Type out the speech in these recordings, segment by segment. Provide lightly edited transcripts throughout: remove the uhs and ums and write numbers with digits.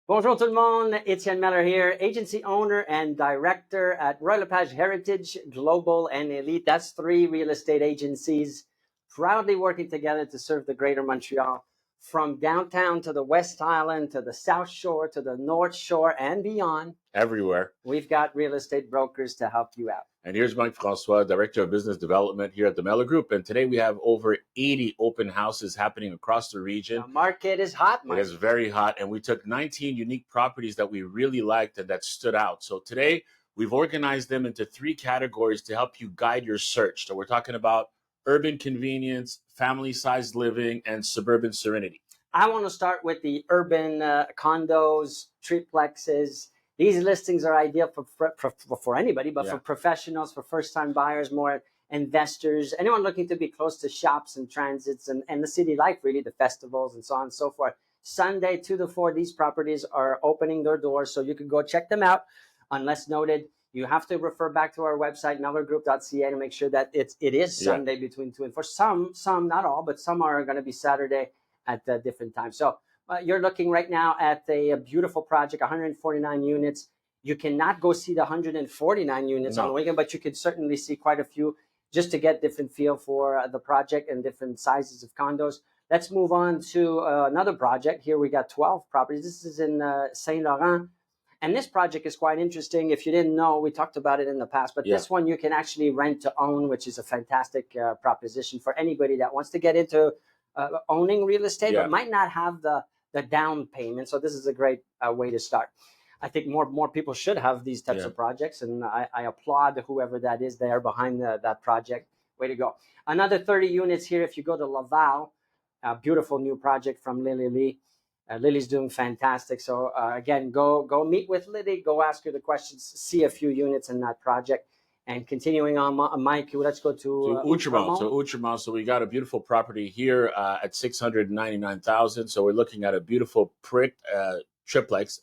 Bonjour tout le monde, Etienne Mellor here, agency owner and director at Royal LePage Heritage, Global and Elite. That's 3 real estate agencies proudly working together to serve the Greater Montreal, from downtown to the West Island, to the South Shore, to the North Shore, and beyond. Everywhere. We've got real estate brokers to help you out. And here's Mike François, Director of Business Development here at the Mellor Group. And today we have over 80 open houses happening across the region. The market is hot, Mike. It is very hot. And we took 19 unique properties that we really liked and that stood out. So today we've organized them into 3 categories to help you guide your search. So we're talking about urban convenience, family-sized living, and suburban serenity. I want to start with the urban condos, triplexes. These listings are ideal for anybody, but for professionals, for first-time buyers, more investors, anyone looking to be close to shops and transits and the city life, really, the festivals and so on and so forth. Sunday 2 to 4, these properties are opening their doors, so you can go check them out. Unless noted, you have to refer back to our website, mellorgroup.ca, to make sure that it is Sunday between 2 and 4. Some, not all, but some are going to be Saturday at different times. So you're looking right now at a beautiful project, 149 units. You cannot go see the 149 units on the weekend, but you can certainly see quite a few just to get different feel for the project and different sizes of condos. Let's move on to another project. Here we got 12 properties. This is in Saint Laurent. And this project is quite interesting. If you didn't know, we talked about it in the past, but this one you can actually rent to own, which is a fantastic proposition for anybody that wants to get into owning real estate, but might not have the down payment. So this is a great way to start. I think more people should have these types of projects, and I applaud whoever that is there behind that project. Way to go. Another 30 units here. If you go to Laval, a beautiful new project from Lily Lee. Lily's doing fantastic. So again, go meet with Lily, go ask her the questions, see a few units in that project. And continuing on, Mike, let's go to Outremont. So Outremont, so we got a beautiful property here at $699,000. So we're looking at a beautiful triplex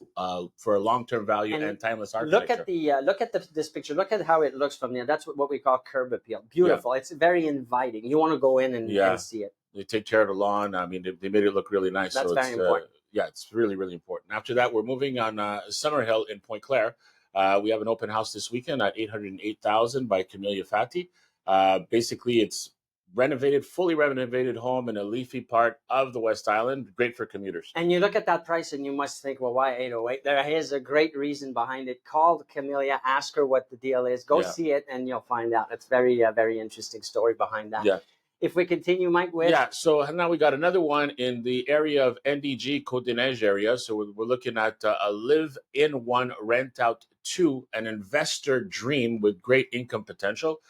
for a long-term value and timeless architecture. Look at this picture. Look at how it looks from there. That's what we call curb appeal. Beautiful. It's very inviting. You want to go in and see it. They take care of the lawn. I mean, they made it look really nice. That's very important. It's really, really important. After that, we're moving on Summerhill in Point Claire. We have an open house this weekend at $808,000 by Camellia Fati. Basically, it's fully renovated home in a leafy part of the West Island. Great for commuters. And you look at that price and you must think, well, why 808? There is a great reason behind it. Call Camellia, ask her what the deal is. Go see it, and you'll find out. It's very, very interesting story behind that. Yeah. If we continue, Mike, with... so now we got another one in the area of NDG, Côte des Neiges area. So we're looking at a live-in-one, rent-out 2, an investor dream with great income potential.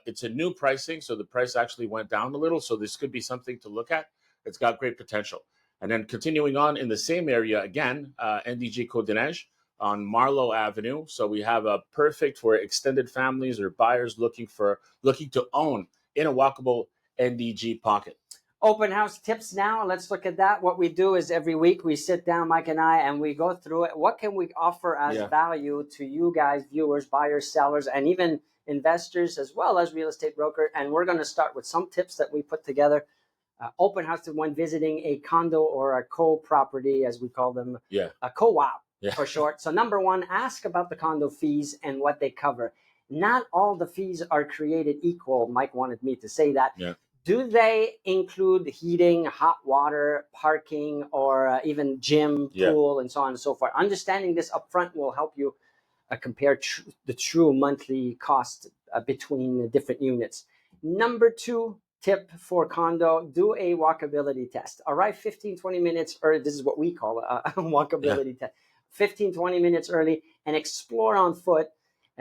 It's a new pricing, so the price actually went down a little. So this could be something to look at. It's got great potential. And then continuing on in the same area again, NDG Côte des Neiges on Marlowe Avenue. So we have a perfect for extended families or buyers looking to own in a walkable NDG pocket. Open house tips now. Let's look at that. What we do is every week we sit down, Mike and I, and we go through it. What can we offer as value to you guys, viewers, buyers, sellers, and even investors, as well as real estate broker? And we're going to start with some tips that we put together. Open house when visiting a condo or a co-property, as we call them, a co-op for short. So number 1, ask about the condo fees and what they cover. Not all the fees are created equal. Mike wanted me to say that. Do they include heating, hot water, parking, or even gym, pool, and so on and so forth? Understanding this upfront will help you compare the true monthly cost between the different units. Number 2 tip for condo, do a walkability test. Arrive 15, 20 minutes early. This is what we call a walkability test. 15, 20 minutes early and explore on foot.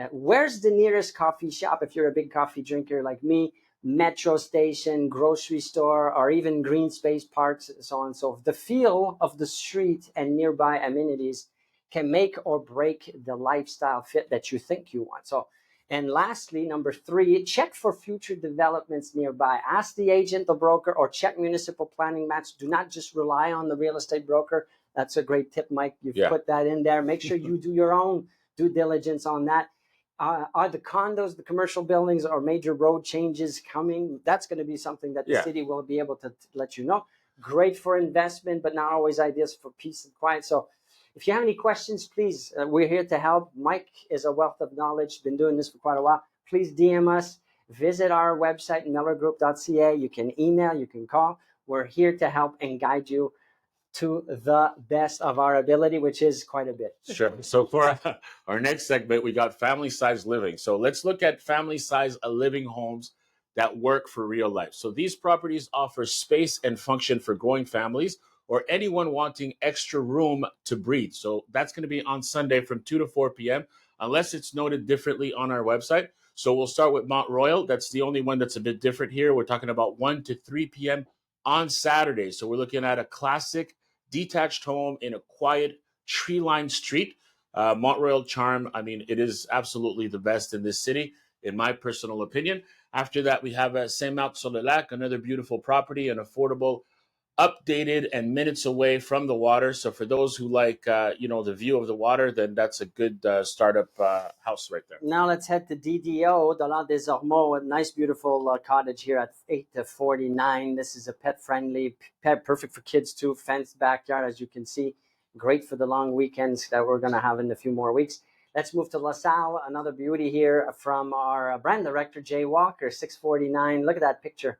Where's the nearest coffee shop if you're a big coffee drinker like me? Metro station, grocery store, or even green space parks, so on and so forth. The feel of the street and nearby amenities can make or break the lifestyle fit that you think you want. So, and lastly, number 3, check for future developments nearby. Ask the agent, the broker, or check municipal planning maps. Do not just rely on the real estate broker. That's a great tip, Mike. You've put that in there. Make sure you do your own due diligence on that. Are the condos, the commercial buildings, or major road changes coming? That's going to be something that the city will be able to let you know. Great for investment, but not always ideas for peace and quiet. So If you have any questions, please, we're here to help. Mike is a wealth of knowledge, been doing this for quite a while. Please DM us, visit our website, mellorgroup.ca. You can email, you can call. We're here to help and guide you to the best of our ability, which is quite a bit. Sure. So for our next segment, we got family size living. So let's look at family size living homes that work for real life. So these properties offer space and function for growing families or anyone wanting extra room to breathe. So that's going to be on Sunday from 2 to 4 p.m., unless it's noted differently on our website. So we'll start with Mont Royal. That's the only one that's a bit different here. We're talking about 1 to 3 p.m. on Saturday. So we're looking at a classic detached home in a quiet tree-lined street. Mont Royal charm, I mean, it is absolutely the best in this city, in my personal opinion. After that, we have Saint-Marc-sur-le-Lac, another beautiful property, and affordable, updated, and minutes away from the water. So for those who like, the view of the water, then that's a good startup house right there. Now let's head to DDO, Dolan des Ormeaux, a nice, beautiful cottage here at 8 to 49. This is a pet-friendly, perfect for kids too, fenced backyard, as you can see. Great for the long weekends that we're going to have in a few more weeks. Let's move to La Salle, another beauty here from our brand director, Jay Walker, 649. Look at that picture.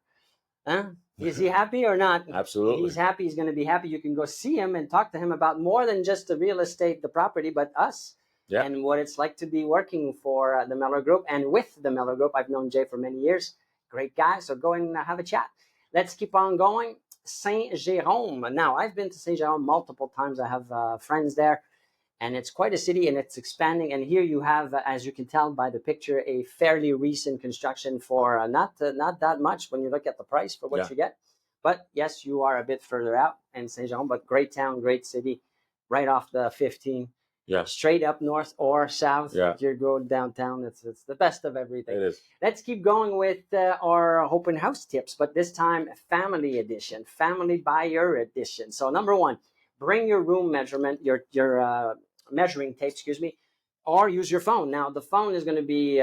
Huh? Is he happy or not? Absolutely. He's happy. He's going to be happy. You can go see him and talk to him about more than just the real estate, the property, but us. Yeah. And what it's like to be working for the Mellor Group and with the Mellor Group. I've known Jay for many years. Great guy. So go and have a chat. Let's keep on going. Saint-Jérôme. Now, I've been to Saint-Jérôme multiple times. I have friends there. And it's quite a city, and it's expanding. And here you have, as you can tell by the picture, a fairly recent construction for not that much when you look at the price for what you get. But yes, you are a bit further out in Saint-Jean, but great town, great city, right off the 15. Yeah. Straight up north or south. Yeah. You go downtown. It's the best of everything. It is. Let's keep going with our open house tips, but this time family edition, family buyer edition. So number one, bring your room measurement, your measuring tape, or use your phone. Now, the phone is going to be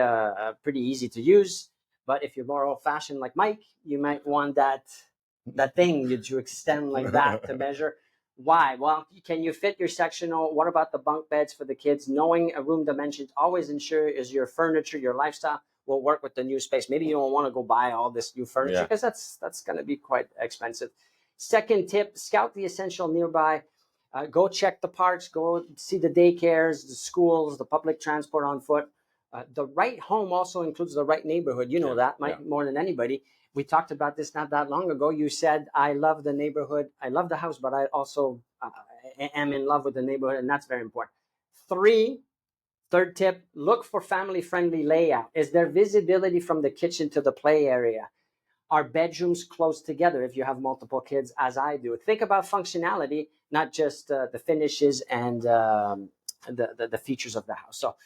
pretty easy to use, but if you're more old-fashioned like Mike, you might want that thing that you extend like that to measure. Why? Well, can you fit your sectional? What about the bunk beds for the kids? Knowing a room dimensions always ensure is your furniture, your lifestyle will work with the new space. Maybe you don't want to go buy all this new furniture because that's going to be quite expensive. Second tip, scout the essential nearby. Go check the parks, go see the daycares, the schools, the public transport on foot. The right home also includes the right neighborhood. You know that, Mike, more than anybody. We talked about this not that long ago. You said, I love the neighborhood. I love the house, but I also am in love with the neighborhood, and that's very important. Third tip, look for family-friendly layout. Is there visibility from the kitchen to the play area? Are bedrooms close together if you have multiple kids, as I do? Think about functionality, not just the finishes and the features of the house. So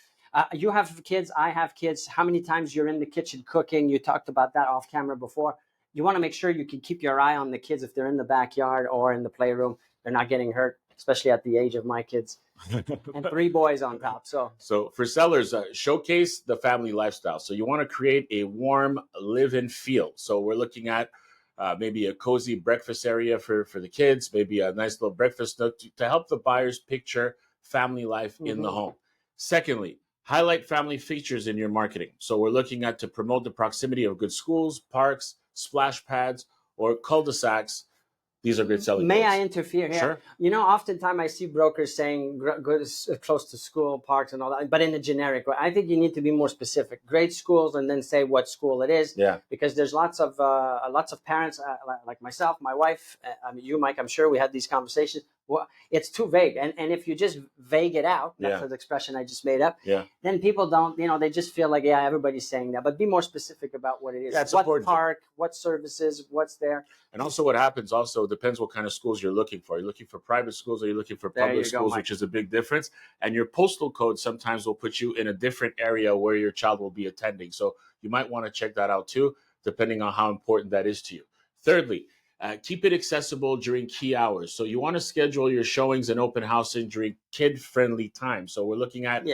you have kids, I have kids. How many times you're in the kitchen cooking? You talked about that off camera before. You want to make sure you can keep your eye on the kids if they're in the backyard or in the playroom. They're not getting hurt, especially at the age of my kids. And 3 boys on top. So for sellers, showcase the family lifestyle. So you want to create a warm live-in feel. So we're looking at maybe a cozy breakfast area for the kids, maybe a nice little breakfast nook to help the buyers picture family life in the home. Secondly, highlight family features in your marketing. So we're looking at to promote the proximity of good schools, parks, splash pads, or cul-de-sacs. These are good selling points. May I interfere here? Sure. You know, oftentimes I see brokers saying go close to school, parks, and all that, but in a generic way. I think you need to be more specific. Great schools, and then say what school it is. Yeah. Because there's lots of parents like myself, my wife, you, Mike. I'm sure we had these conversations. Well, it's too vague, and if you just vague it out, that's an expression I just made up. Yeah. Then people don't, they just feel like everybody's saying that, but be more specific about what it is. That's what park, what services, what's there. And also, what happens also depends what kind of schools you're looking for. You're looking for private schools, or you're looking for public schools, which is a big difference. And your postal code sometimes will put you in a different area where your child will be attending. So you might want to check that out too, depending on how important that is to you. Thirdly, keep it accessible during key hours. So you want to schedule your showings and open housing during kid-friendly time. So we're looking at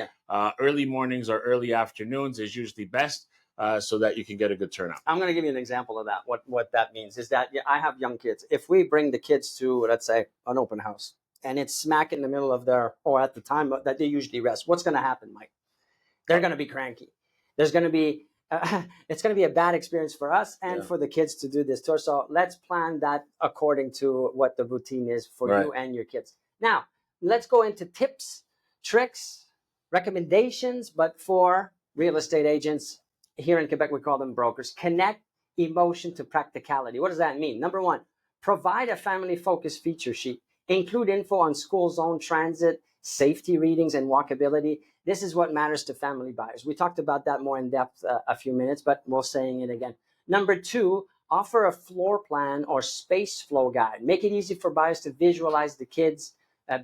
early mornings or early afternoons is usually best, so that you can get a good turnout. I'm going to give you an example of that. What that means is that I have young kids. If we bring the kids to, let's say, an open house, and it's smack in the middle of their, or at the time that they usually rest, what's going to happen, Mike? They're going to be cranky. There's going to be, it's going to be a bad experience for us and for the kids to do this tour. So let's plan that according to what the routine is for you and your kids. Now, let's go into tips, tricks, recommendations, but for real estate agents here in Quebec, we call them brokers. Connect emotion to practicality. What does that mean? Number one, provide a family-focused feature sheet. Include info on school zone transit, safety readings, and walkability. This is what matters to family buyers. We talked about that more in depth a few minutes, but we're saying it again. Number two, offer a floor plan or space flow guide. Make it easy for buyers to visualize the kids'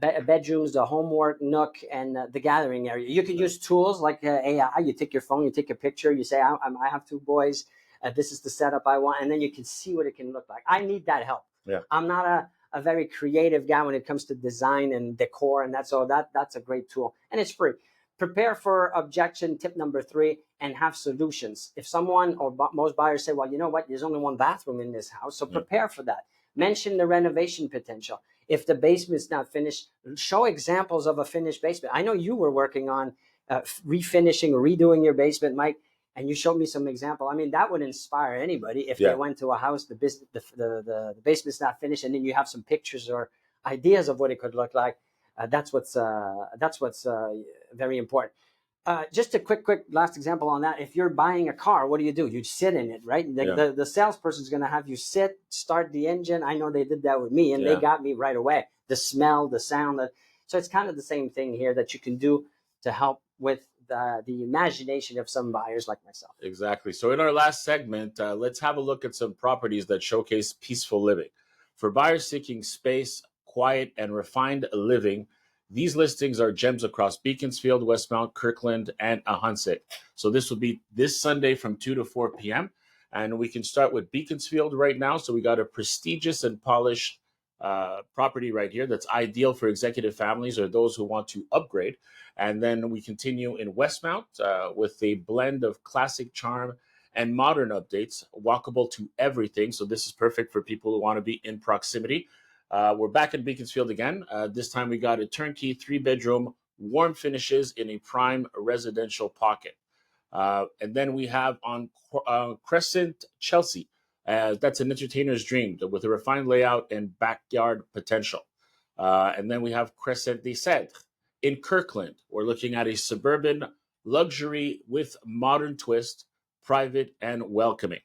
bedrooms, the homework nook, and the gathering area. You can use tools like AI. You take your phone, you take a picture, you say, I have 2 boys. This is the setup I want. And then you can see what it can look like. I need that help. Yeah. I'm not a very creative guy when it comes to design and decor, and that's a great tool, and it's free. Prepare for objection, tip number 3, and have solutions. If someone or most buyers say, well, you know what, there's only 1 bathroom in this house, so prepare for that. Mention the renovation potential. If the basement's not finished, show examples of a finished basement. I know you were working on refinishing or redoing your basement, Mike, and you showed me some example. I mean, that would inspire anybody if they went to a house, the basement's not finished, and then you have some pictures or ideas of what it could look like. That's what's very important. Just a quick last example on that. If you're buying a car, what do? You sit in it, right? The salesperson is going to have you sit, start the engine. I know they did that with me, and they got me right away. The smell, the sound. So it's kind of the same thing here that you can do to help with the imagination of some buyers like myself. Exactly. So in our last segment, let's have a look at some properties that showcase peaceful living. For buyers seeking space, quiet, and refined living, these listings are gems across Beaconsfield, Westmount, Kirkland, and Ahuntsic. So this will be this Sunday from 2 to 4 p.m. And we can start with Beaconsfield right now. So we got a prestigious and polished property right here that's ideal for executive families or those who want to upgrade. And then we continue in Westmount with a blend of classic charm and modern updates, walkable to everything. So this is perfect for people who want to be in proximity. We're back in Beaconsfield again. This time we got a turnkey 3-bedroom, warm finishes in a prime residential pocket. And then we have on Crescent, Chelsea. That's an entertainer's dream with a refined layout and backyard potential. And then we have Crescent des Cèdres in Kirkland. We're looking at a suburban luxury with modern twist, private and welcoming.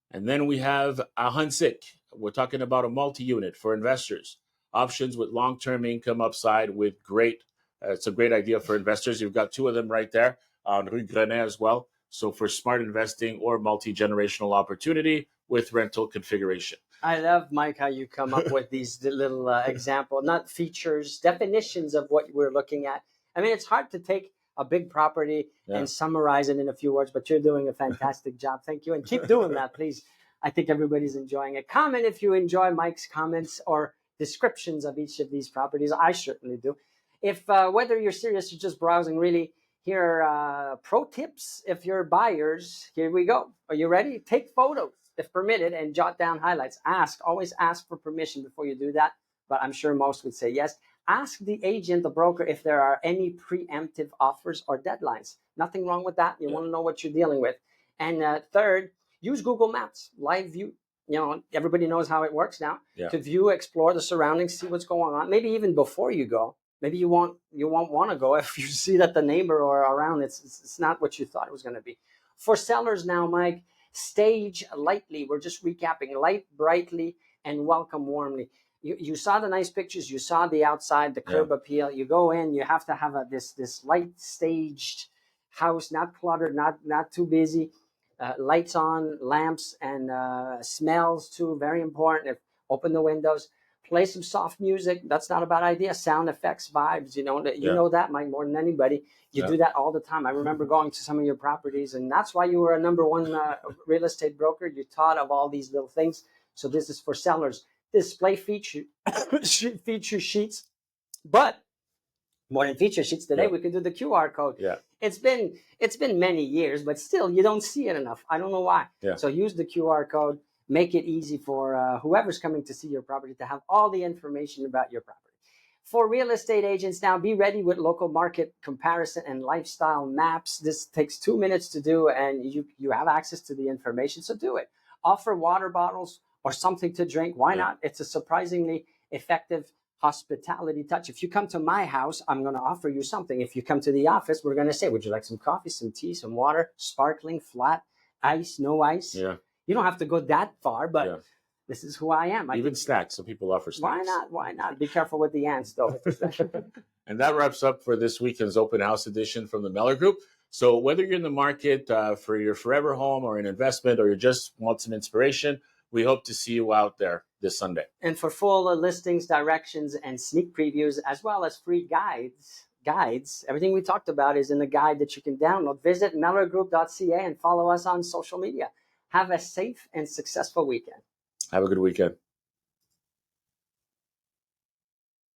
And then we have Ahuntsic. We're talking about a multi-unit for investors. Options with long-term income upside with great, it's a great idea for investors. You've got 2 of them right there on Rue Grenet as well. So for smart investing or multi-generational opportunity with rental configuration. I love, Mike, how you come up with these little example, not features, definitions of what we're looking at. I mean, it's hard to take a big property and summarize it in a few words, but you're doing a fantastic job. Thank you. And keep doing that, please. I think everybody's enjoying it. Comment if you enjoy Mike's comments or descriptions of each of these properties. I certainly do. If whether you're serious or just browsing, really, here are pro tips. If you're buyers, here we go. Are you ready? Take photos if permitted and jot down highlights. Always ask for permission before you do that, but I'm sure most would say yes. Ask the agent, the broker, if there are any preemptive offers or deadlines. Nothing wrong with that. You want to know what you're dealing with. And third, use Google Maps, live view. You know, everybody knows how it works now. To view, explore the surroundings, see what's going on. Maybe even before you go. Maybe you won't want to go if you see that the neighbor or around it's not what you thought it was going to be. For sellers now, Mike, stage lightly. We're just recapping. Light brightly and welcome warmly. You saw the nice pictures. You saw the outside, the curb appeal. You go in. You have to have this light staged house, not cluttered, not too busy. Lights on, lamps, and smells too. Very important. Open the windows. Play some soft music. That's not a bad idea. Sound effects, vibes. You know that, Mike, more than anybody. You do that all the time. I remember going to some of your properties, and that's why you were a number 1 real estate broker. You thought of all these little things. So this is for sellers. Display feature sheets, but more than feature sheets today, we can do the QR code. It's been many years, but still, you don't see it enough. I don't know why. So use the QR code. Make it easy for whoever's coming to see your property to have all the information about your property. For real estate agents now, be ready with local market comparison and lifestyle maps. This takes 2 minutes to do, and you have access to the information, so do it. Offer water bottles or something to drink. Why not? It's a surprisingly effective hospitality touch. If you come to my house, I'm going to offer you something. If you come to the office, we're going to say, would you like some coffee, some tea, some water, sparkling, flat, ice, no ice? Yeah. You don't have to go that far, but this is who I am. Even snacks. Some people offer snacks. Why not? Why not? Be careful with the ants, though. And that wraps up for this weekend's open house edition from the Mellor Group. So whether you're in the market for your forever home or an investment, or you just want some inspiration, we hope to see you out there this Sunday. And for full listings, directions, and sneak previews, as well as free guides, everything we talked about is in the guide that you can download. Visit mellorgroup.ca and follow us on social media. Have a safe and successful weekend. Have a good weekend.